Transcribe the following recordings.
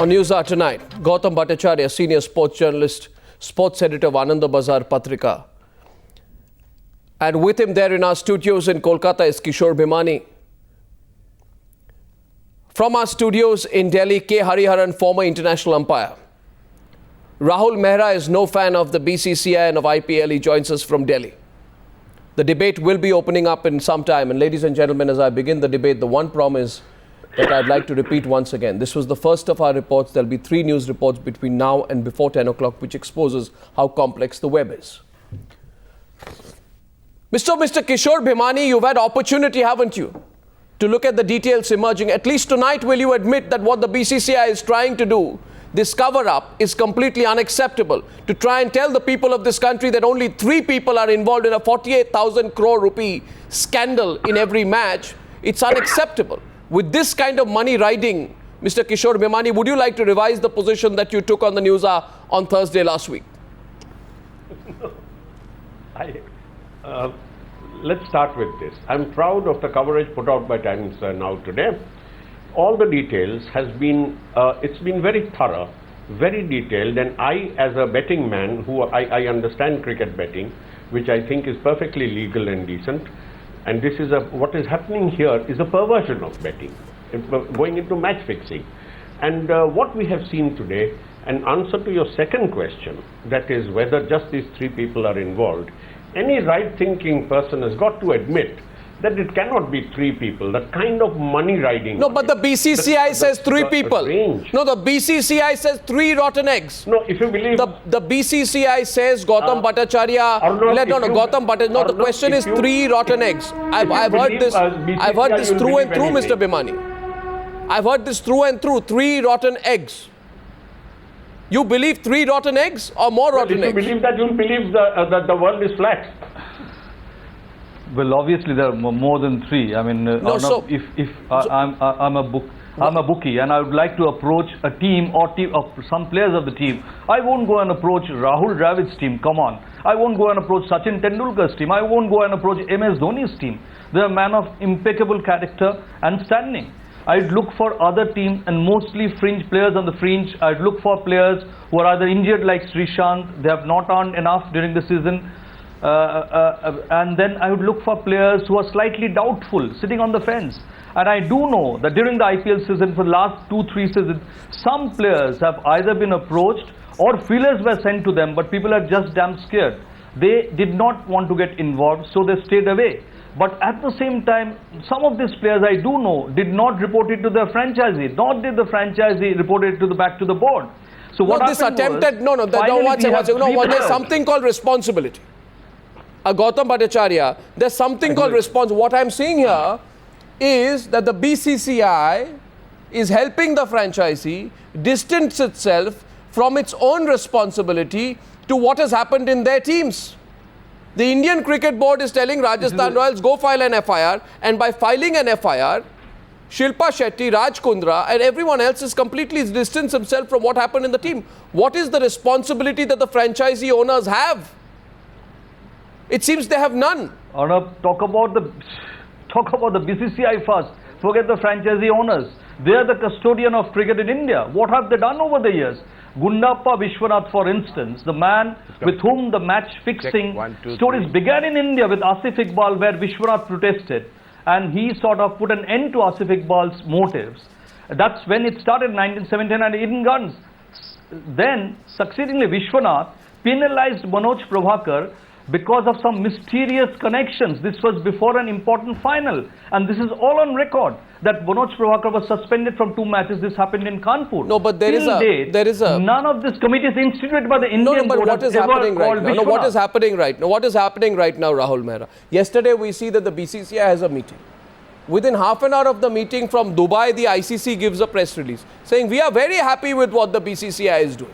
On Newshour tonight, Gautam Bhattacharya, senior sports journalist, sports editor of Ananda Bazar Patrika. And with him there in our studios in Kolkata is Kishore Bhimani. From our studios in Delhi, K. Hariharan, former international umpire. Rahul Mehra is no fan of the BCCI and of IPL. He joins us from Delhi. The debate will be opening up in some time. And ladies and gentlemen, as I begin the debate, the one promise that I'd like to repeat once again. This was the first of our reports. There'll be 3 news reports between now and before 10 o'clock, which exposes how complex the web is. Mr. Kishore Bhimani, you've had opportunity, haven't you, to look at the details emerging. At least tonight, will you admit that what the BCCI is trying to do, this cover-up, is completely unacceptable? To try and tell the people of this country that only 3 people are involved in a 48,000 crore rupee scandal in every match, it's unacceptable. With this kind of money riding, Mr. Kishore Bhimani, would you like to revise the position that you took on the Newshour on Thursday last week? Let's start with this. I'm proud of the coverage put out by Times Now today. All the details has been, it's been very thorough, very detailed, and I, as a betting man, who I understand cricket betting, which I think is perfectly legal and decent, and this is what is happening here is a perversion of betting, going into match fixing. And what we have seen today, an answer to your second question, that is whether just these 3 people are involved, any right-thinking person has got to admit that it cannot be 3 people. That kind of money riding. No, but the BCCI says 3 people. No, the BCCI says 3 rotten eggs. No, if you believe the BCCI says Gautam Bhattacharya. The question is 3 rotten eggs. I've heard this. I've heard this through and through, Mr. Bhimani. I've heard this through and through. 3 rotten eggs. You believe 3 rotten eggs or more rotten eggs? If you believe that, you'll believe that the world is flat. Well, obviously there are more than 3. I mean, I'm a bookie and I would like to approach a team or some players of the team. I won't go and approach Rahul Dravid's team. Come on. I won't go and approach Sachin Tendulkar's team. I won't go and approach MS Dhoni's team. They're a man of impeccable character and standing. I'd look for other teams and mostly fringe players on the fringe. I'd look for players who are either injured like Srishant. They have not earned enough during the season. And then I would look for players who are slightly doubtful, sitting on the fence. And I do know that during the IPL season, for the last 2-3 seasons, some players have either been approached or feelers were sent to them, but people are just damn scared. They did not want to get involved, so they stayed away. But at the same time, some of these players I do know did not report it to their franchisee, nor did the franchisee report it back to the board. So what there's something called responsibility. Gautam Bhattacharya, there's something called responsibility. What I'm seeing here is that the BCCI is helping the franchisee distance itself from its own responsibility to what has happened in their teams. The Indian Cricket Board is telling Rajasthan Royals, go file an FIR, and by filing an FIR, Shilpa Shetty, Raj Kundra, and everyone else is completely distanced himself from what happened in the team. What is the responsibility that the franchisee owners have? It seems they have none. Talk about the BCCI first. Forget the franchisee owners. They are the custodian of cricket in India. What have they done over the years? Gundappa Vishwanath, for instance, the man with whom the match fixing stories began in India with Asif Iqbal, where Vishwanath protested. And he sort of put an end to Asif Iqbal's motives. That's when it started in 1979 in guns. Then, succeedingly, Vishwanath penalized Manoj Prabhakar because of some mysterious connections. This was before an important final, and this is all on record that Manoj Prabhakar was suspended from 2 matches. This happened in Kanpur. No, but there is a none of this committee is instituted by the Indian board. What is happening right now? No, what is happening right now? What is happening right now, Rahul Mehra? Yesterday we see that the BCCI has a meeting. Within half an hour of the meeting from Dubai, the ICC gives a press release saying we are very happy with what the BCCI is doing.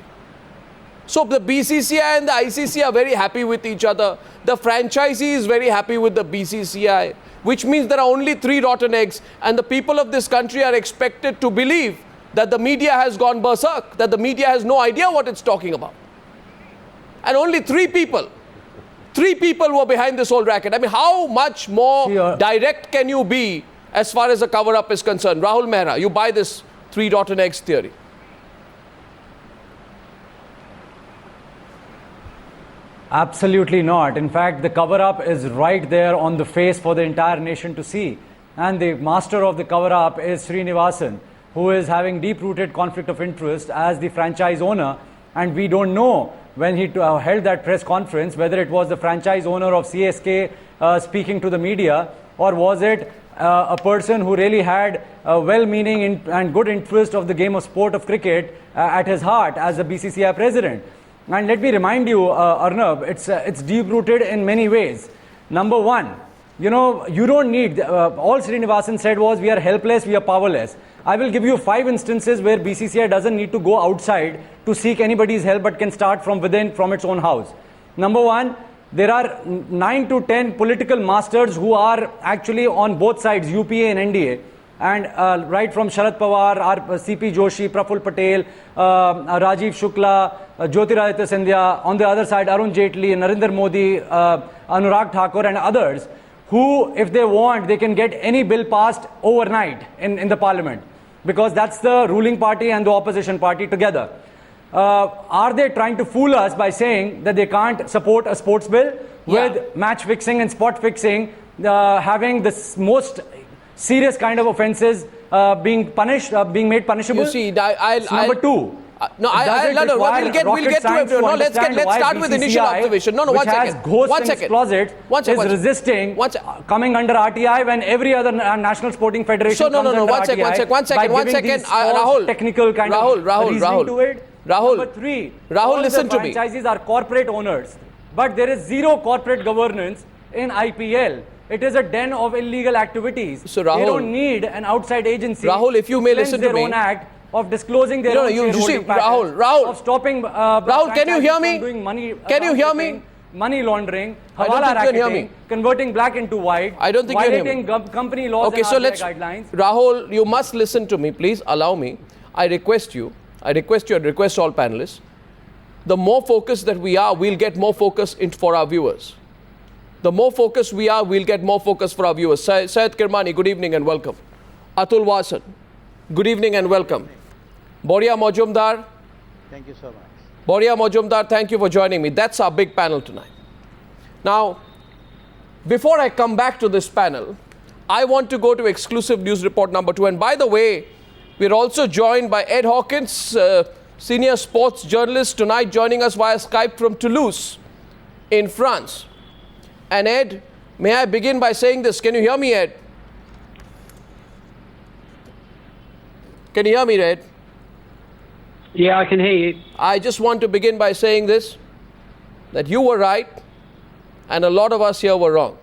So the BCCI and the ICC are very happy with each other. The franchisee is very happy with the BCCI, which means there are only 3 rotten eggs, and the people of this country are expected to believe that the media has gone berserk, that the media has no idea what it's talking about. And only 3 people were behind this whole racket. I mean, how much more direct can you be as far as the cover-up is concerned? Rahul Mehra, you buy this 3 rotten eggs theory? Absolutely not. In fact, the cover-up is right there on the face for the entire nation to see. And the master of the cover-up is Srinivasan, who is having deep-rooted conflict of interest as the franchise owner. And we don't know when he held that press conference whether it was the franchise owner of CSK speaking to the media, or was it a person who really had a well-meaning and good interest of the game of sport of cricket at his heart as the BCCI president. And let me remind you, Arnab, it's deep-rooted in many ways. Number one, you know, you don't need, all Srinivasan said was, we are helpless, we are powerless. I will give you 5 instances where BCCI doesn't need to go outside to seek anybody's help, but can start from within, from its own house. Number one, there are 9 to 10 political masters who are actually on both sides, UPA and NDA. And right from Sharad Pawar, CP Joshi, Praful Patel, Rajiv Shukla, Jyotiraditya Scindia, on the other side Arun Jaitley, Narendra Modi, Anurag Thakur and others, who, if they want, they can get any bill passed overnight in the parliament, because that's the ruling party and the opposition party together. Are they trying to fool us by saying that they can't support a sports bill with match fixing and spot fixing having the most serious kind of offences being punished, being made punishable? You see, number two. No, we'll get to it. No, let's start with initial observation. No, one second. One second. Is resisting coming under RTI when every other national sporting federation so, comes under one second. Rahul. Technical kind of reasoning to it. Rahul. Number three. Rahul, listen to me. Franchises are corporate owners, but there is zero corporate governance in IPL. It is a den of illegal activities. So, Rahul, they don't need an outside agency. Rahul, if you may listen to me. Their own act of disclosing their own shareholding patterns, Rahul, of stopping Rahul, can you hear me? Doing money, can you hear me? Money laundering, hawala racketing, converting black into white, I don't think violating company laws and guidelines. Rahul, you must listen to me. Please allow me. I request you and request all panelists. The more focused that we are, we'll get more focus for our viewers. The more focused we are, we'll get more focus for our viewers. Syed Kirmani, good evening and welcome. Atul Vasan, good evening and welcome. Boria Majumdar. Thank you so much. Boria Majumdar, thank you for joining me. That's our big panel tonight. Now, before I come back to this panel, I want to go to exclusive news report number 2. And by the way, we're also joined by Ed Hawkins, senior sports journalist, tonight joining us via Skype from Toulouse in France. And Ed, may I begin by saying this? Can you hear me, Ed? Can you hear me, Ed? Yeah, I can hear you. I just want to begin by saying this, that you were right and a lot of us here were wrong.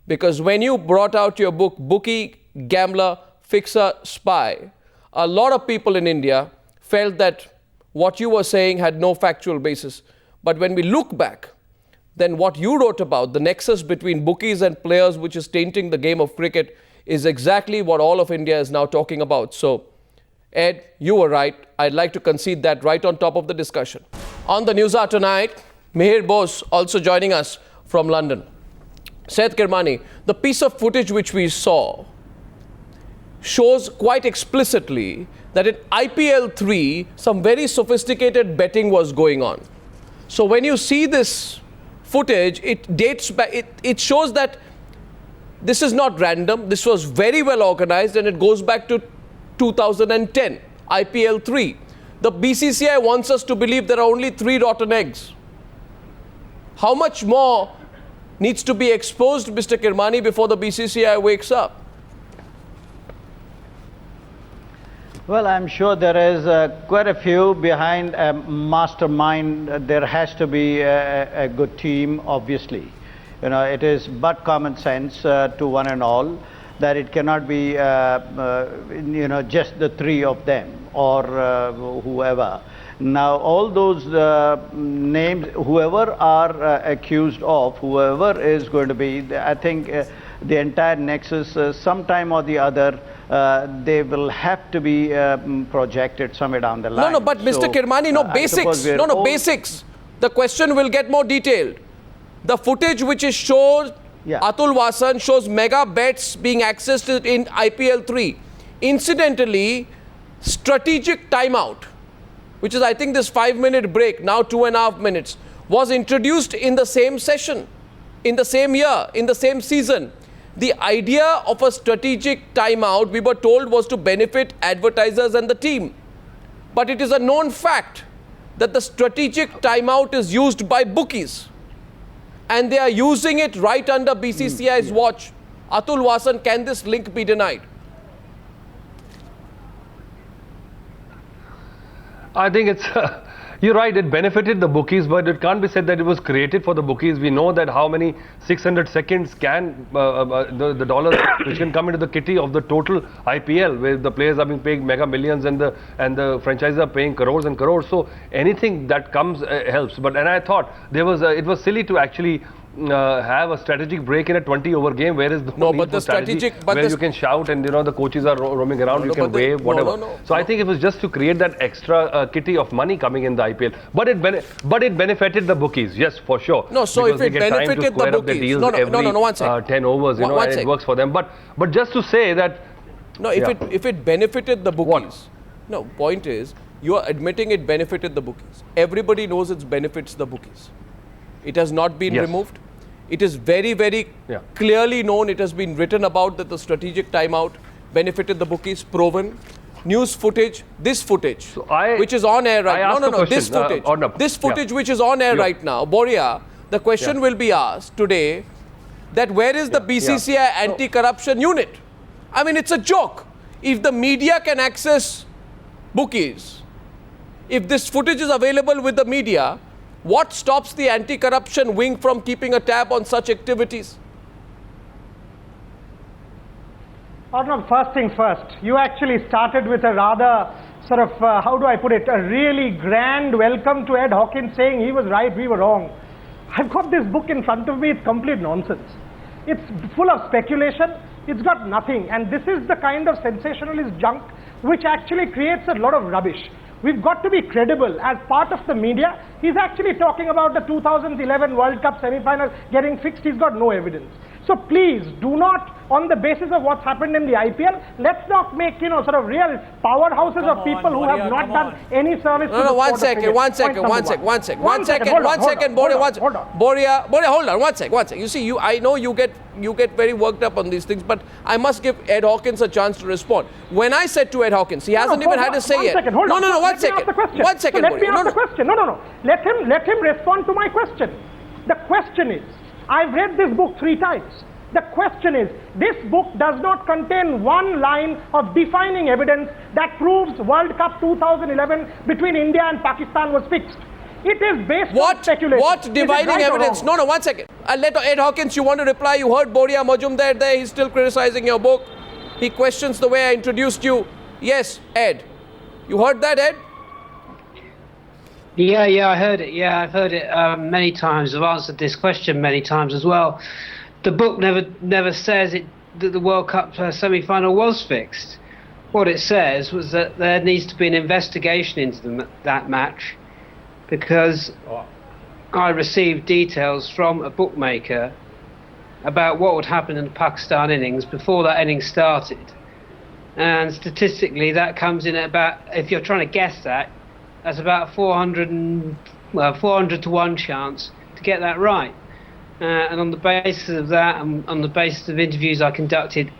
Because when you brought out your book, Bookie, Gambler, Fixer, Spy, a lot of people in India felt that what you were saying had no factual basis. But when we look back, then what you wrote about, the nexus between bookies and players, which is tainting the game of cricket, is exactly what all of India is now talking about. So, Ed, you were right. I'd like to concede that right on top of the discussion. On the Newshour tonight, Mihir Bose also joining us from London. Syed Kirmani, the piece of footage which we saw shows quite explicitly that in IPL 3, some very sophisticated betting was going on. So when you see this footage, it dates back, it shows that this is not random. This was very well organized and it goes back to 2010, IPL 3. The BCCI wants us to believe there are only 3 rotten eggs. How much more needs to be exposed, Mr. Kirmani, before the BCCI wakes up? Well, I'm sure there is quite a few behind a mastermind. There has to be a good team, obviously. You know, it is but common sense to one and all that it cannot be, you know, just the 3 of them or whoever. Now, all those names, whoever are accused of, whoever is going to be, I think the entire nexus, sometime or the other, they will have to be projected somewhere down the line. No, but Mr. Kirmani, no basics. No, basics. The question will get more detailed. The footage which is shown, Atul Vasan, shows mega bets being accessed in IPL 3. Incidentally, strategic timeout, which is, I think, this 5-minute break, now 2.5 minutes, was introduced in the same session, in the same year, in the same season. The idea of a strategic timeout, we were told, was to benefit advertisers and the team. But it is a known fact that the strategic timeout is used by bookies. And they are using it right under BCCI's watch. Atul Vasan, can this link be denied? I think it's, you're right, it benefited the bookies, but it can't be said that it was created for the bookies. We know that how many 600 seconds can, the dollars which can come into the kitty of the total IPL, where the players are being paid mega millions and the franchises are paying crores and crores. So anything that comes helps. And I thought it was silly to actually have a strategic break in a 20-over game, whereas where you can shout and the coaches are roaming around, you can wave, whatever. So I think it was just to create that extra kitty of money coming in the IPL. But it benefited the bookies, yes, for sure. No, so if it benefited the bookies, no, one second. 10 overs, and it works for them. But just to say that, no, if it benefited the bookies, no, point is you are admitting it benefited the bookies. Everybody knows it benefits the bookies. It has not been removed. It is very, very clearly known. It has been written about that the strategic timeout benefited the bookies, proven. News footage, this footage, which is on air right now. This footage. This footage which is on air right now. Boria, the question will be asked today that where is the BCCI anti-corruption unit? I mean, it's a joke. If the media can access bookies, if this footage is available with the media, what stops the anti-corruption wing from keeping a tab on such activities? Arnab, first things first. You actually started with a rather sort of, how do I put it, a really grand welcome to Ed Hawkins saying he was right, we were wrong. I've got this book in front of me, it's complete nonsense. It's full of speculation, it's got nothing. And this is the kind of sensationalist junk which actually creates a lot of rubbish. We've got to be credible as part of the media. He's actually talking about the 2011 World Cup semi-final getting fixed. He's got no evidence. So please do not, on the basis of what's happened in the IPL, let's not make, sort of real powerhouses of people who have not done any service to the sport. One second, Boria, hold on, one second. You see, I know you get very worked up on these things, but I must give Ed Hawkins a chance to respond. When I said to Ed Hawkins, he hasn't even had to say yet. One second. Let me ask the question. No. Let him respond to my question. The question is, I've read this book 3 times. The question is, this book does not contain one line of defining evidence that proves World Cup 2011 between India and Pakistan was fixed. It is based on speculation. What dividing evidence? No, one second. I'll let Ed Hawkins, you want to reply? You heard Boria Majumdar there. He's still criticizing your book. He questions the way I introduced you. Yes, Ed. You heard that, Ed? Yeah, I heard it. Yeah, I've heard it many times. I've answered this question many times as well. The book never says that the World Cup semi-final was fixed. What it says was that there needs to be an investigation into that match, because I received details from a bookmaker about what would happen in the Pakistan innings before that innings started. And statistically, that comes in at about, if you're trying to guess that, that's about 400 to 1 chance to get that right. And on the basis of that, and on the basis of interviews I conducted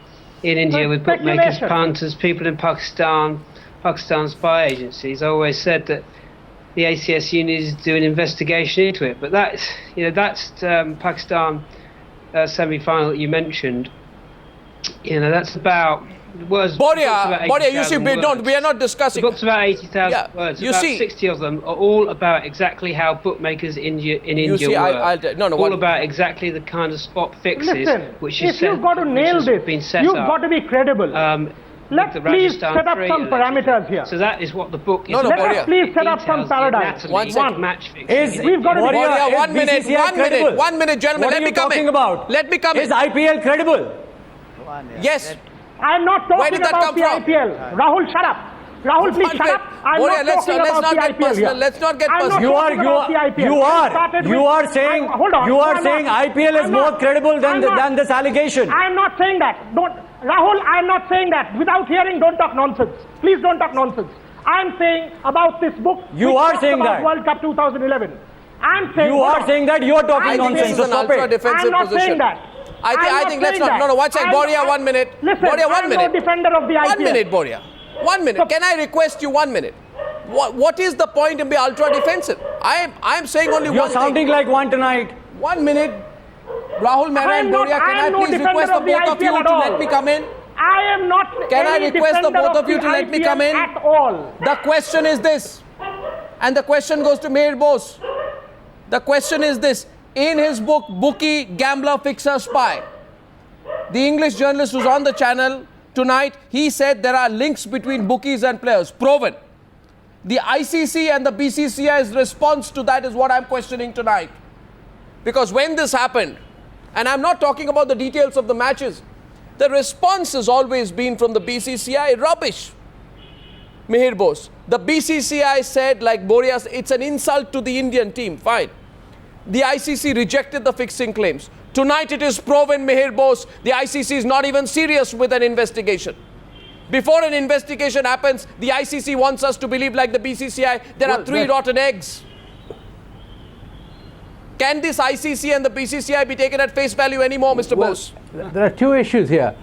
in India with bookmakers, punters, people in Pakistan, Pakistan spy agencies, I always said that the ACS unit is doing an investigation into it. But that's Pakistan semi-final that you mentioned. That's about. Boria, you see, we are not discussing. The book's about 80,000 words. You about see, 60 of them are all about exactly how bookmakers in India work. All about exactly the kind of spot fixes which is you've got to nail this, you've got to be credible. Let's please set up some parameters here. So that is what the book is. Let us please set up some paradigms. One match fixing. We've got to be Boria, 1 minute, gentlemen. Let me come in. Let me come in. Is IPL credible? Yes. I'm not talking about the IPL. Rahul, shut up. Rahul, please shut up. I'm not talking about the IPL here. Let's not get personal. You are saying IPL is more credible than this allegation. I'm not saying that. Rahul, I'm not saying that. Without hearing, don't talk nonsense. Please don't talk nonsense. I'm saying about this book. You are saying that. World Cup 2011. I'm saying You are saying that, you are talking I think nonsense. this is an So stop it. ultra-defensive I'm not position. saying that. I think let's not. No, one second. Boria, 1 minute. Listen, Boria, 1 minute. I'm no defender of the IPL. 1 minute, Boria. 1 minute. So- Can I request you 1 minute? What is the point in being ultra-defensive? I am saying only You're one thing. sounding like one tonight. 1 minute. Rahul Mehra and Boria, can I please request the both of you to let me come in? I am not. Can I request the both of you to let me come in? At all. The question is this, and the question goes to Mehir Bose. The question is this. In his book, Bookie, Gambler, Fixer, Spy, the English journalist who's on the channel tonight, he said there are links between bookies and players, proven. The ICC and the BCCI's response to that is what I'm questioning tonight. Because when this happened, and I'm not talking about the details of the matches, the response has always been from the BCCI, rubbish. Mehir Bose. The BCCI said, like Boria, it's an insult to the Indian team. Fine. The ICC rejected the fixing claims. Tonight it is proven, Mehir Bose, the ICC is not even serious with an investigation. Before an investigation happens, the ICC wants us to believe, like the BCCI, there are three rotten eggs. Can this ICC and the BCCI be taken at face value anymore, Mr. Bose? There are two issues here.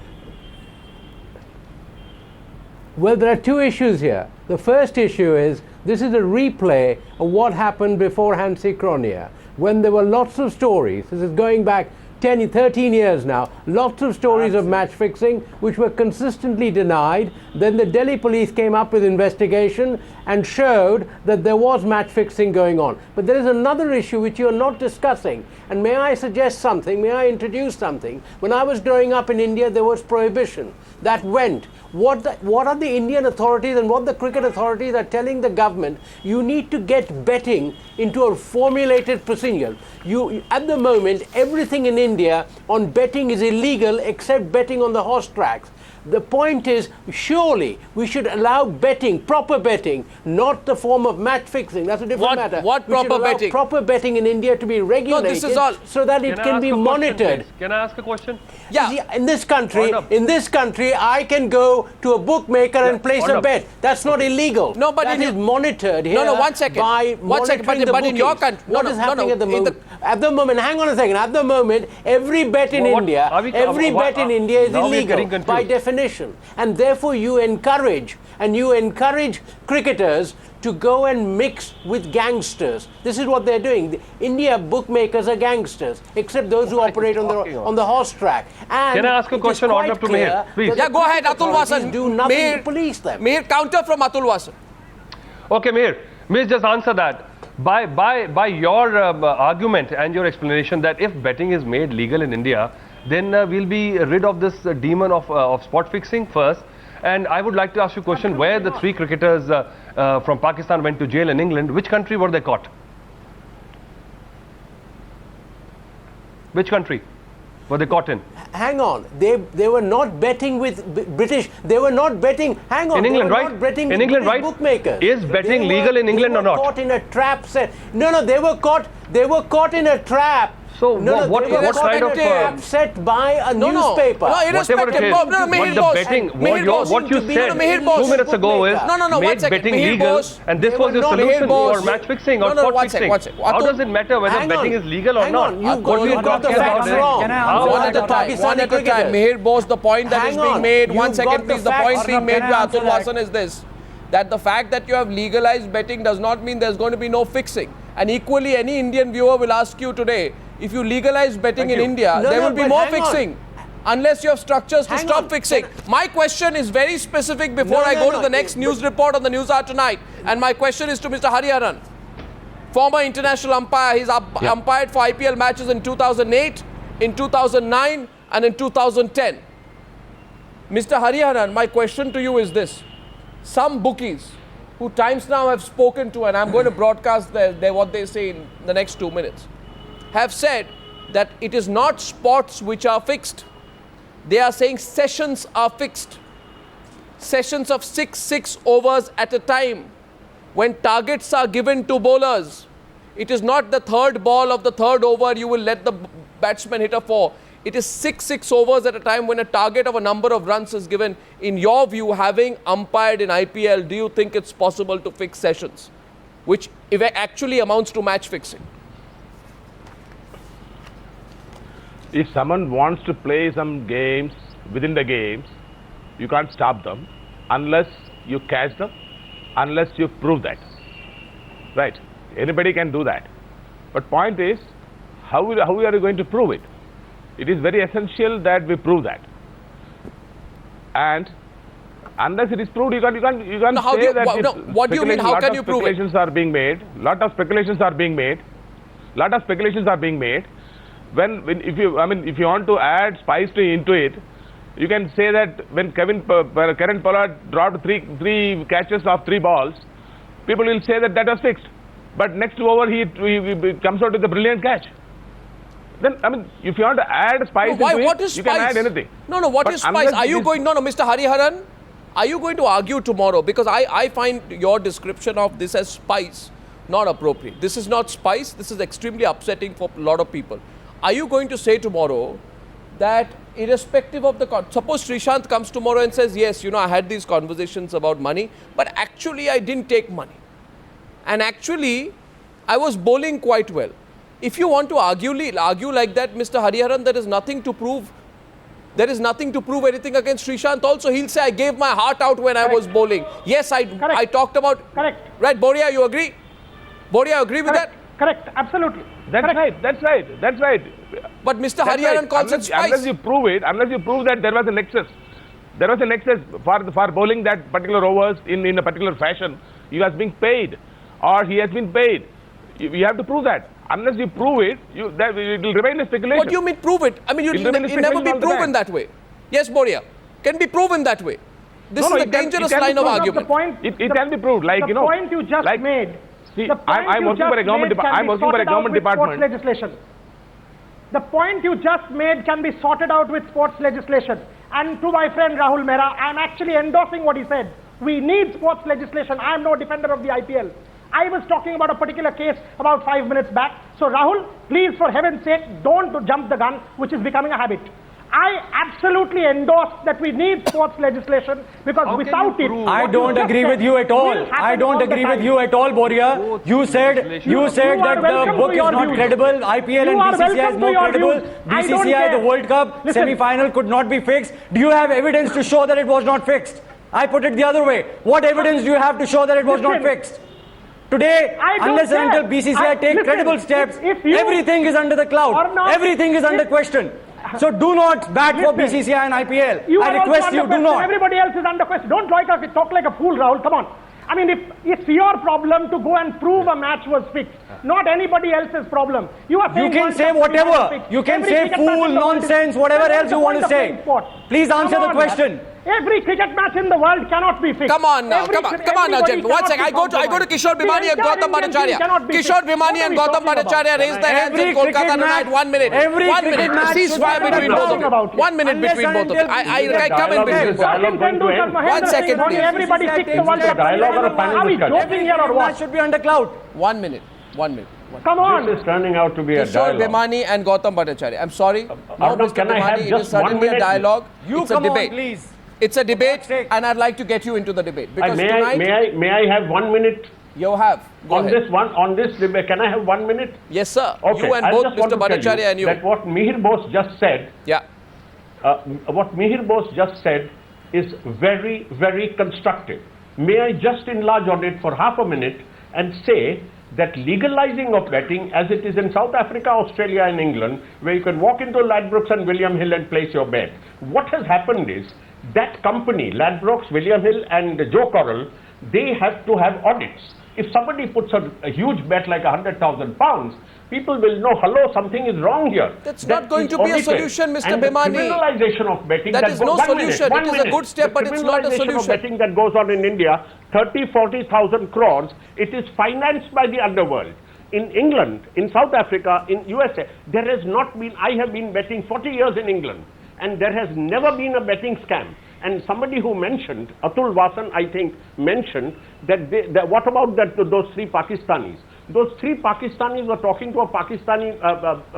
Well, there are two issues here. The first issue is this is a replay of what happened before Hansi Kronia, when there were lots of stories. This is going back 10, 13 years now, lots of stories of match fixing which were consistently denied. Then the Delhi police came up with investigation and showed that there was match fixing going on. But there is another issue which you are not discussing. And may I suggest something? May I introduce something? When I was growing up in India, there was prohibition that went. What are the Indian authorities and what the cricket authorities are telling the government? You need to get betting into a formulated procedure. At the moment, everything in India on betting is illegal except betting on the horse tracks. The point is, surely we should allow betting, proper betting, not the form of match fixing. That's a different matter. What we should proper allow betting? Proper betting in India to be regulated, this is all. so that it can be monitored. Can I ask a question? Yeah. See, in this country, I can go to a bookmaker and place a bet. That's not illegal. No, but that is monitored here. No, 1 second. By 1 second. monitoring the But in your bookies. country, What is happening at the moment? At the moment, hang on a second. At the moment, every bet in India, is illegal by definition, and therefore you encourage cricketers to go and mix with gangsters. This is what they're doing. The India bookmakers are gangsters, except those who operate on the horse track. And can I ask a question order up to Mehir, please? Yeah, go ahead, Atul Vasan. Do nothing to police them. Mehir, counter from Atul Vasan. Okay, Mehir, just answer that. By your argument and your explanation that if betting is made legal in India, then we'll be rid of this demon of spot fixing first. And I would like to ask you a question, where the three cricketers from Pakistan went to jail in England, which country were they caught? Which country were they caught in? Hang on, they were not betting with British. They were not betting. Hang on, in England, they were right? Not betting in with England, British right? Bookmakers. Is betting legal in England or not? They were caught in a trap set. No, they were caught. They were caught in a trap. So what kind of trap set by a newspaper? No, irrespective. What you said 2 minutes ago is make betting legal, and this was the solution for match fixing or spot fixing. How does it matter whether betting is legal or not? You've got the facts wrong. One at a time. Mehir Bose, the point that is being made. 1 second, please. The point being made by Atul Vasan is this: that the fact that you have legalized betting does not mean there's going to be no fixing. And equally, any Indian viewer will ask you today, if you legalize betting in India, there will be more fixing. Unless you have structures to stop fixing. My question is very specific before I go to the next news report on the Newshour tonight. And my question is to Mr. Hariharan, former international umpire. He's umpired for IPL matches in 2008, in 2009, and in 2010. Mr. Hariharan, my question to you is this. Some bookies who Times Now have spoken to, and I'm going to broadcast what they say in the next 2 minutes, have said that it is not spots which are fixed. They are saying sessions are fixed. Sessions of 6 overs at a time. When targets are given to bowlers, it is not the third ball of the third over you will let the batsman hit a 4. It is 6 overs at a time when a target of a number of runs is given. In your view, having umpired in IPL, do you think it's possible to fix sessions, which actually amounts to match fixing? If someone wants to play some games within the games, you can't stop them unless you catch them, unless you prove that. Right? Anybody can do that. But point is, how are you going to prove it? It is very essential that we prove that. And unless it is proved, you can't say that. What do you mean? How can you prove it? Speculations are being made. Lot of speculations are being made. If you want to add spice into it, you can say that when Karen Pollard dropped three catches of 3 balls, people will say that was fixed. But next over he comes out with a brilliant catch. Then, if you want to add spice you can add anything. No, what is spice? Are you going, Mr. Hariharan, are you going to argue tomorrow? Because I find your description of this as spice not appropriate. This is not spice. This is extremely upsetting for a lot of people. Are you going to say tomorrow that irrespective of suppose Srishant comes tomorrow and says, yes, I had these conversations about money, but actually I didn't take money. And actually, I was bowling quite well. If you want to argue like that, Mr. Hariharan, there is nothing to prove. There is nothing to prove anything against Srishant also. He'll say, I gave my heart out when I was bowling. Yes, I talked about... Correct. Right, Boria, you agree? Boria, agree with that? Correct, absolutely. That's right. But Mr. Hariharan calls it spice. Unless you prove that there was an excess. There was an excess for bowling that particular overs in a particular fashion. He was being paid or he has been paid. You have to prove that. Unless you prove it, it will remain a speculation. What do you mean prove it? I mean, it'll never be proven that way. Yes, Boria. Can be proven that way. This is a dangerous line of argument. It can be proved. The point you just made. See, I'm working for a government department. Legislation. The point you just made can be sorted out with sports legislation. And to my friend Rahul Mehra, I'm actually endorsing what he said. We need sports legislation. I'm no defender of the IPL. I was talking about a particular case about 5 minutes back. So Rahul, please, for heaven's sake, don't jump the gun, which is becoming a habit. I absolutely endorse that we need sports legislation because without it... I don't agree with you at all. I don't agree with you at all, Boria. You said that the book is not credible. IPL and BCCI is more credible. BCCI, the World Cup semi-final could not be fixed. Do you have evidence to show that it was not fixed? I put it the other way. What evidence do you have to show that it was not fixed? Today, unless and until BCCI take credible steps, everything is under the cloud. Everything is under question. So do not bat for BCCI and IPL. I request you, do not. Everybody else is under question. Don't talk like a fool, Rahul. Come on. I mean, if it's your problem to go and prove a match was fixed, not anybody else's problem. You can say whatever. You can say fool, nonsense, whatever else you want to say. Please answer the question. Every cricket match in the world cannot be fixed. Come on now, come on now, gentlemen. 1 second. I go to Kishore Bhimani and Gautam Bhattacharya. Kishore Bhimani and Gautam Bhattacharya raise their hands in Kolkata tonight. 1 minute. 1 minute. Ceasefire between both of them. 1 minute between both of them. I come in between. 1 second, please. Everybody fixed the World Cup. Are we joking here or what? Should be under cloud. 1 minute. 1 minute. Come on. This is turning out to be a Kishore dialogue. Bhimani and Gautam Bhattacharya. I'm sorry. No, Mr. Can I have Bhimani, it just is certainly 1 minute? a dialogue. You come on, please. It's a debate, and I'd like to get you into the debate because may I have 1 minute? You have. Go ahead. On this debate. Can I have 1 minute? Yes, sir. Okay. You and both Mr. Bhattacharya and you. That what Mihir Bose just said. Yeah. What Mihir Bose just said is very, very constructive. May I just enlarge on it for half a minute and say that legalizing of betting, as it is in South Africa, Australia and England, where you can walk into Ladbrokes and William Hill and place your bet. What has happened is that company, Ladbrokes, William Hill and Joe Corral, they have to have audits. If somebody puts a huge bet like £100,000, people will know, hello, something is wrong here. That's not going to be a solution, Mr. Bhimani. Criminalization of betting. That is no solution. It is a good step, but it's not a solution. Of betting that goes on in India, 30,000-40,000 crores, it is financed by the underworld. In England, in South Africa, in USA, there has not been, I have been betting 40 years in England, and there has never been a betting scam. And somebody who mentioned, Atul Vasan, I think, mentioned that what about those 3 Pakistanis? Those 3 Pakistanis were talking to a Pakistani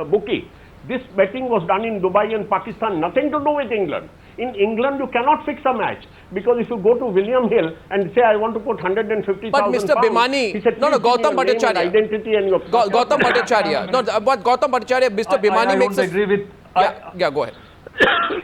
bookie. This betting was done in Dubai and Pakistan, nothing to do with England. In England, you cannot fix a match because if you go to William Hill and say, I want to put 150,000 But Mr. Bhimani, he said, Gautam Bhattacharya. Identity and your Gautam Bhattacharya. No, but Gautam Bhattacharya, Mr. Bhimani makes I don't agree with Yeah, go ahead.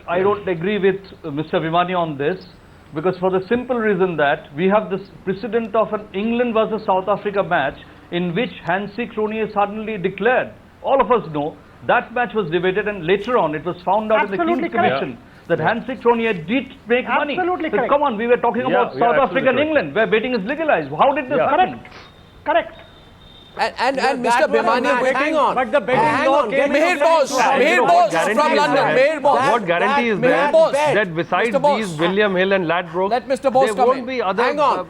I don't agree with Mr. Vimani on this, because for the simple reason that we have this precedent of an England versus South Africa match in which Hansi Cronje suddenly declared. All of us know that match was debated, and later on it was found out in the King's Commission that Hansi Cronje did make money. But come on, we were talking about South Africa and England where betting is legalized. How did this happen? Correct. And Mr. Bhimani, hang on. But the betting law came Meher Bose from London. Meher Bose. What guarantee is Meher there Bose. that besides Mr. Bose. these William Hill and Ladbrokes, Let Mr. Bose there come won't in. be other Hang on.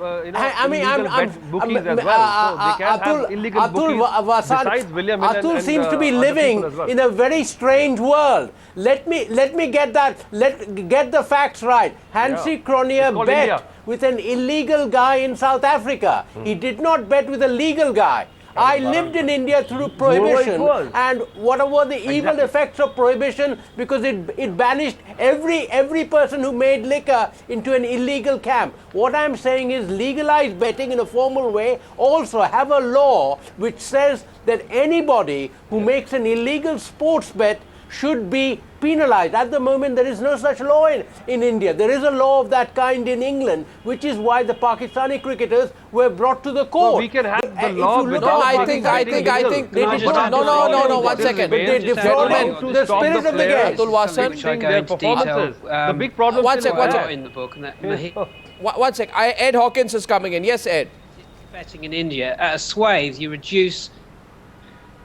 illegal bookies as well. So they can have illegal bookies besides William Hill Atul and seems to be other living people as well. in a very strange world. Let me get that. Get the facts right. Hansi Cronje called bet India. with an illegal guy in South Africa. He did not bet with a legal guy. I lived in India through prohibition, and what were the evil effects of prohibition? Because it banished every person who made liquor into an illegal camp. What I'm saying is legalize betting in a formal way. Also have a law which says that anybody who makes an illegal sports bet should be penalized. At the moment, there is no such law in India. There is a law of that kind in England, which is why the Pakistani cricketers were brought to the court. So we can have the law without I think, no, 1 second. They Gentlemen, to the spirit of the game. Atul Wasan, Which I go into detail. The big problem One is sec, one sec. in the book. And that, one sec. Ed Hawkins is coming in. Yes, Ed. betting in India, at a swathe, you reduce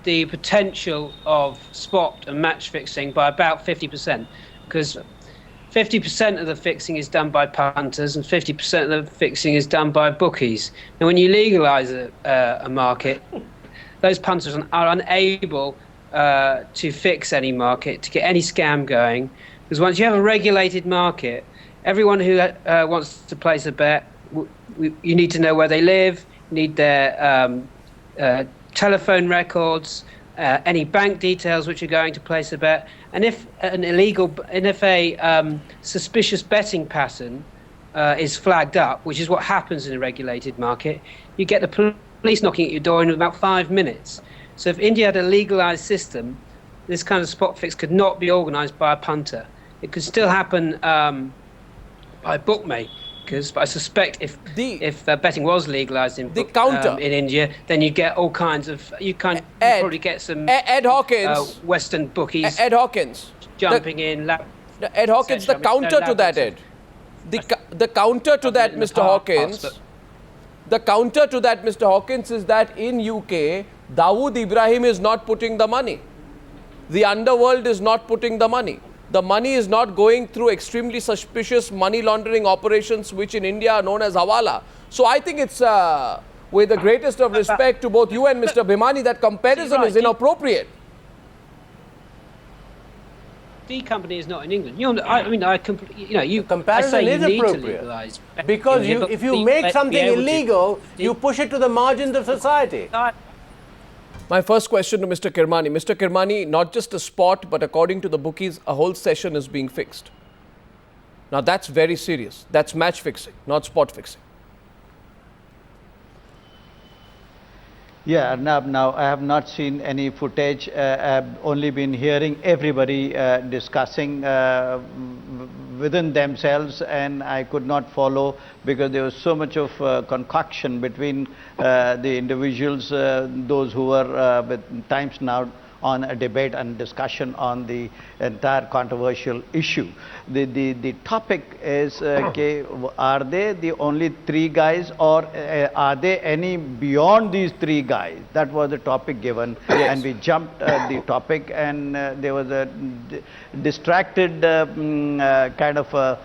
the potential of spot and match fixing by about 50%, because 50% of the fixing is done by punters and 50% of the fixing is done by bookies. Now, when you legalise a market, those punters are unable to fix any market, to get any scam going, because once you have a regulated market, everyone who wants to place a bet, you need to know where they live, you need their telephone records, any bank details which are going to place a bet, and if a suspicious betting pattern is flagged up, which is what happens in a regulated market, you get the police knocking at your door in about 5 minutes. So if India had a legalized system, this kind of spot fix could not be organized by a punter. It could still happen by bookmakers, but I suspect if betting was legalized in India, then you'd get all kinds of you'd probably get some Ed Hawkins, Western bookies. Ed Hawkins jumping in. Ed Hawkins, the counter to that, Ed. The counter to that, Mr. Hawkins. The counter to that, Mr. Hawkins, is that in UK, Dawood Ibrahim is not putting the money. The underworld is not putting the money. The money is not going through extremely suspicious money laundering operations, which in India are known as hawala. So I think it's, with the greatest of respect to both you and Mr. Bhimani, that comparison is inappropriate. The company is not in England. Comparison is appropriate, because if you make something illegal, you push it to the margins of society. My first question to Mr. Kirmani. Mr. Kirmani, not just a spot, but according to the bookies, a whole session is being fixed. Now that's very serious. That's match fixing, not spot fixing. Yeah, now I have not seen any footage. I've only been hearing everybody discussing within themselves, and I could not follow because there was so much of concoction between the individuals, those who were with Times Now on a debate and discussion on the entire controversial issue. The topic is, are they the only three guys, or are there any beyond these three guys? That was the topic given, and we jumped the topic, and there was a distracted kind of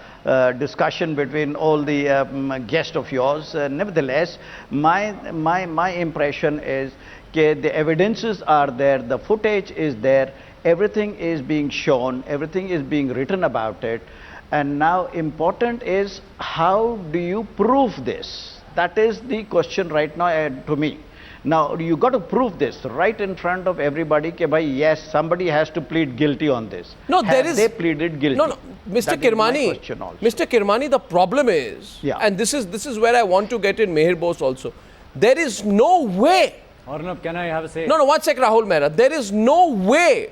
discussion between all the guests of yours. Nevertheless, my impression is the evidences are there, the footage is there, everything is being shown, everything is being written about it, and now important is how do you prove this? That is the question right now to me. Now you got to prove this right in front of everybody. Yes, somebody has to plead guilty on this. No, they pleaded guilty. No, Mr. Kirmani, the problem is, and this is where I want to get in Meher Bose also. There is no way. Arnab, can I have a say? No, 1 sec, Rahul Mehra. There is no way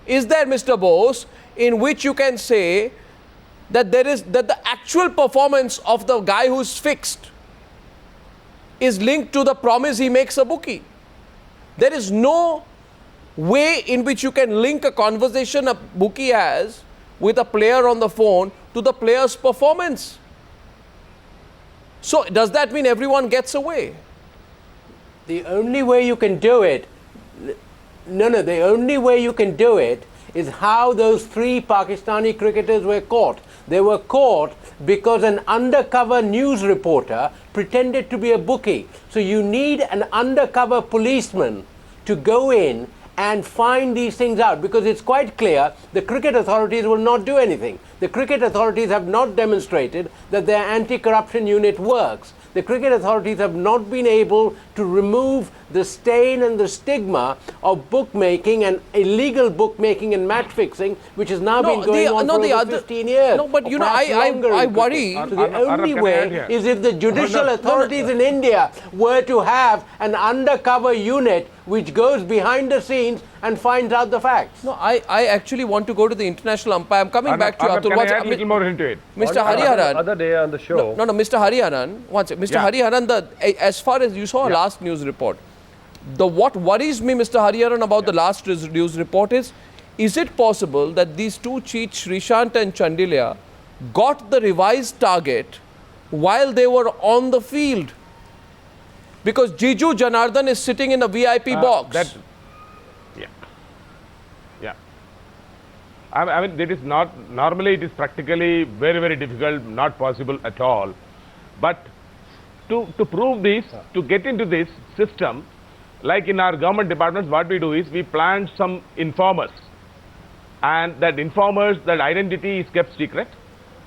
is there, Mr. Bose, in which you can say that the actual performance of the guy who's fixed is linked to the promise he makes a bookie? There is no way in which you can link a conversation a bookie has with a player on the phone to the player's performance. So does that mean everyone gets away? The only way you can do it, the only way you can do it is how those 3 Pakistani cricketers were caught. They were caught because an undercover news reporter pretended to be a bookie. So you need an undercover policeman to go in and find these things out, because it's quite clear the cricket authorities will not do anything. The cricket authorities have not demonstrated that their anti-corruption unit works. The cricket authorities have not been able to remove the stain and the stigma of bookmaking and illegal bookmaking and match fixing, which has now been going on for over 15 years. No, but you know, I worry. So the only way is if the judicial authorities in India were to have an undercover unit which goes behind the scenes and finds out the facts. No, I actually want to go to the international umpire. I'm coming back to you, Atul. Can I add a little more into it? Mr. Hariharan. Other day on the show. No, Mr. Hariharan. One second. Mr. Hariharan, as far as you saw last news report, what worries me, Mr. Hariharan, about the last news report is it possible that these 2 cheats, Srishant and Chandilia, got the revised target while they were on the field? Because Jiju Janardhan is sitting in a VIP box. I mean, it is not, normally it is practically very, very difficult, not possible at all. But to prove this, to get into this system, like in our government departments, what we do is we plant some informers. And that informers, that identity is kept secret.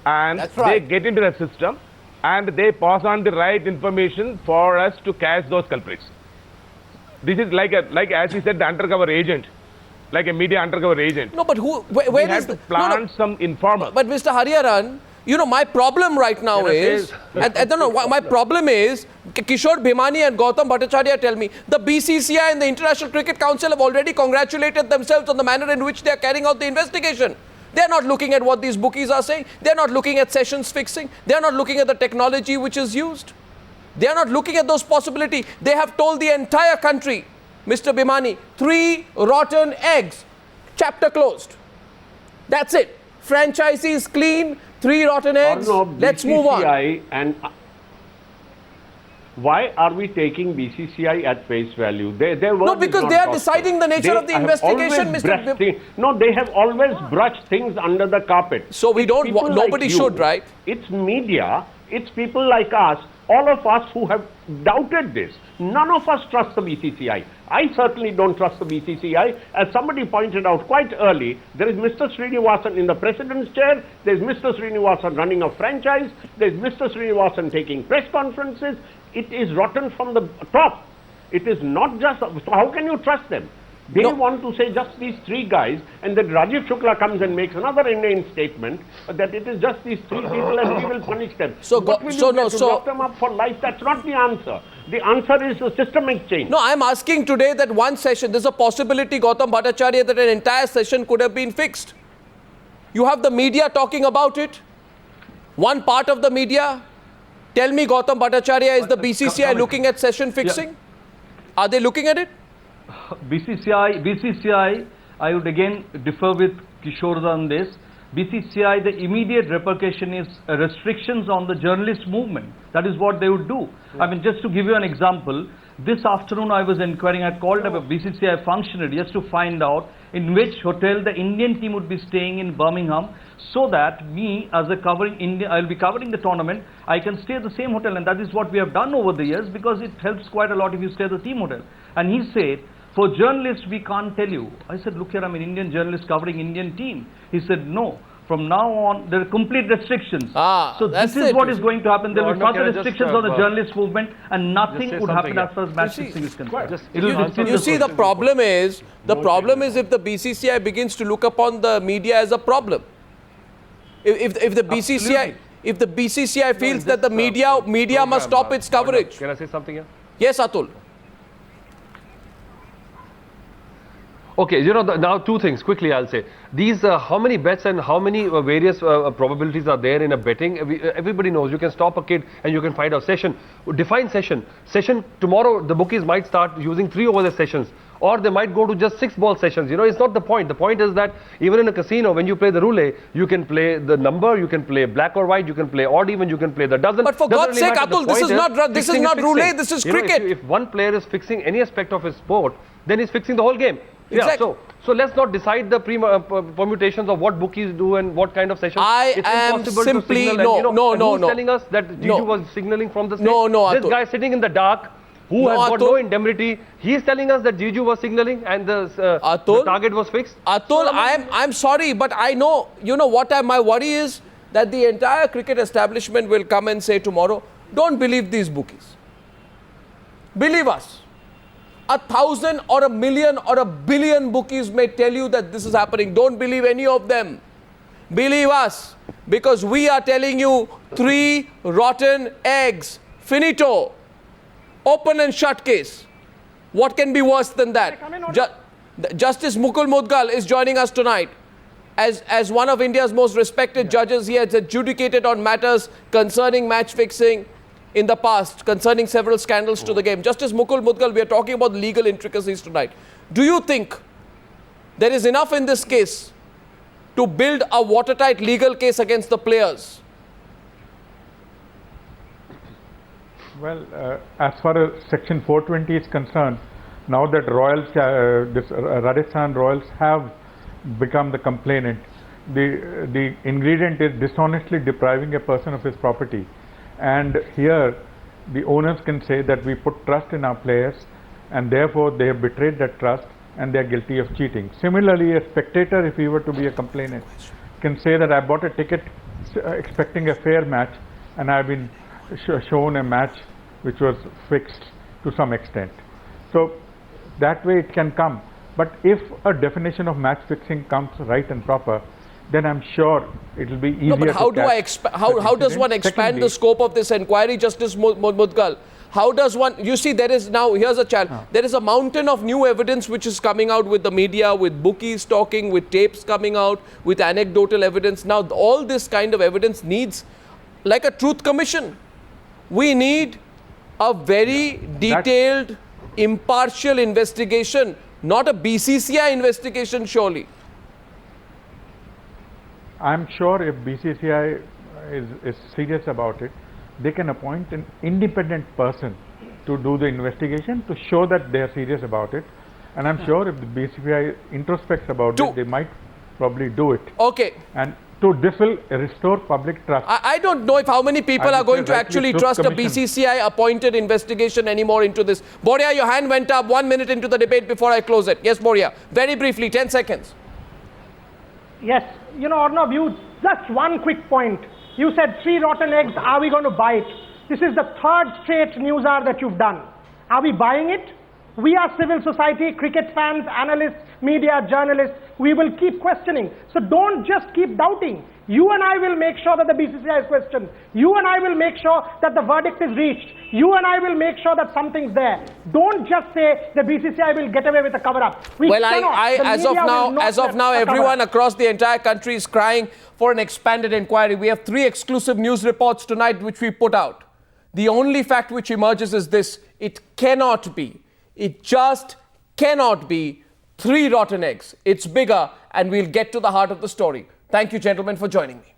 And they get into the system and they pass on the right information for us to catch those culprits. This is like as he said, the undercover agent. Like a media undercover agent. No, but where is the plant some informer? But Mr. Hariharan, you know, my problem right now is, I don't know, my problem is, Kishore Bhimani and Gautam Bhattacharya tell me, the BCCI and the International Cricket Council have already congratulated themselves on the manner in which they are carrying out the investigation. They are not looking at what these bookies are saying. They are not looking at sessions fixing. They are not looking at the technology which is used. They are not looking at those possibilities. They have told the entire country, Mr. Bhimani, 3 rotten eggs. Chapter closed. That's it. Franchisees clean, 3 rotten eggs. Let's move on. And why are we taking BCCI at face value? No, because they are deciding the nature of the investigation, Mr. No, they have always brushed things under the carpet. So we don't, nobody should, right? It's media, it's people like us, all of us who have doubted this. None of us trust the BCCI. I certainly don't trust the BCCI. As somebody pointed out quite early, there is Mr. Srinivasan in the president's chair, there is Mr. Srinivasan running a franchise, there is Mr. Srinivasan taking press conferences. It is rotten from the top. It is not just, so how can you trust them? They want to say just these 3 guys, and then Rajiv Shukla comes and makes another inane statement that it is just these 3 people and we will punish them. So, lock them up for life? That's not the answer. The answer is a systemic change. No, I'm asking today that one session, there's a possibility, Gautam Bhattacharya, that an entire session could have been fixed. You have the media talking about it. One part of the media. Tell me, Gautam Bhattacharya, is the BCCI looking at session fixing? Are they looking at it? BCCI, I would again differ with Kishore on this. BCCI, the immediate repercussion is restrictions on the journalist movement. That is what they would do. I mean, just to give you an example, this afternoon I was inquiring, I called up a BCCI functionary just to find out in which hotel the Indian team would be staying in Birmingham, so that me as a covering India, I will be covering the tournament, I can stay at the same hotel, and that is what we have done over the years, because it helps quite a lot if you stay at the team hotel. And he said, for journalists we can't tell you. I said, look here, I'm an Indian journalist covering Indian team. He said, no. From now on, there are complete restrictions. So this is what is going to happen. There will be further restrictions on the journalist movement, and nothing would happen as far as match fixing is concerned. You see, the problem is if the BCCI begins to look upon the media as a problem. If the BCCI feels that the media must stop its coverage. Can I say something here? Yes, Atul. Okay, you know, now two things quickly I'll say. These, how many bets and how many various probabilities are there in a betting? Everybody knows you can stop a kid and you can find a session. Define session. Session, tomorrow the bookies might start using 3 over the sessions. Or they might go to just 6-ball sessions. You know, it's not the point. The point is that even in a casino, when you play the roulette, you can play the number, you can play black or white, you can play odd even, you can play the dozen. But for God's sake, Atul, this is not roulette, this is cricket. If one player is fixing any aspect of his sport, then he's fixing the whole game. Exactly. Yeah, so let's not decide the permutations of what bookies do and what kind of sessions. It's impossible simply to signal. No. Telling us that Jiju was signaling from the stage? No, This Atul. guy sitting in the dark, who has got no indemnity, he is telling us that Jiju was signaling and the target was fixed. Atul, I'm sorry, but I know, you know what my worry is? That the entire cricket establishment will come and say tomorrow, don't believe these bookies. Believe us. 1,000 or 1,000,000 or 1,000,000,000 bookies may tell you that this is happening. Don't believe any of them. Believe us, because we are telling you 3 rotten eggs. Finito. Open and shut case. What can be worse than that? Justice Mukul Mudgal is joining us tonight. As one of India's most respected judges, he has adjudicated on matters concerning match fixing in the past, concerning several scandals to the game. Justice Mukul Mudgal, we are talking about legal intricacies tonight. Do you think there is enough in this case to build a watertight legal case against the players? Well, as far as Section 420 is concerned, now that Rajasthan Royals have become the complainant, the ingredient is dishonestly depriving a person of his property. And here, the owners can say that we put trust in our players and therefore they have betrayed that trust and they are guilty of cheating. Similarly, a spectator, if he were to be a complainant, can say that I bought a ticket expecting a fair match and I've been shown a match which was fixed to some extent. So that way it can come. But if a definition of match fixing comes right and proper, then I'm sure it will be easier. No, but how does one expand the scope of this inquiry, Justice Mudgal? How does one, you see, there is now, here's a challenge. There is a mountain of new evidence which is coming out with the media, with bookies talking, with tapes coming out, with anecdotal evidence. Now, all this kind of evidence needs like a truth commission. We need a very detailed, impartial investigation, not a BCCI investigation, surely. I'm sure if BCCI is serious about it, they can appoint an independent person to do the investigation to show that they are serious about it. And I'm sure if the BCCI introspects about it, they might probably do it. Okay. And this will restore public trust. I don't know if how many people are going to actually trust a BCCI appointed investigation anymore into this. Boria, your hand went up 1 minute into the debate before I close it. Yes, Boria. Very briefly, 10 seconds. Yes, you know, Arnav, just one quick point. You said 3 rotten eggs, are we going to buy it? This is the 3rd straight news hour that you've done. Are we buying it? We are civil society, cricket fans, analysts, media, journalists. We will keep questioning. So don't just keep doubting. You and I will make sure that the BCCI is questioned. You and I will make sure that the verdict is reached. You and I will make sure that something's there. Don't just say the BCCI will get away with a cover-up. Well, as of now, everyone across the entire country is crying for an expanded inquiry. We have 3 exclusive news reports tonight which we put out. The only fact which emerges is this: it cannot be. It just cannot be 3 rotten eggs. It's bigger, and we'll get to the heart of the story. Thank you, gentlemen, for joining me.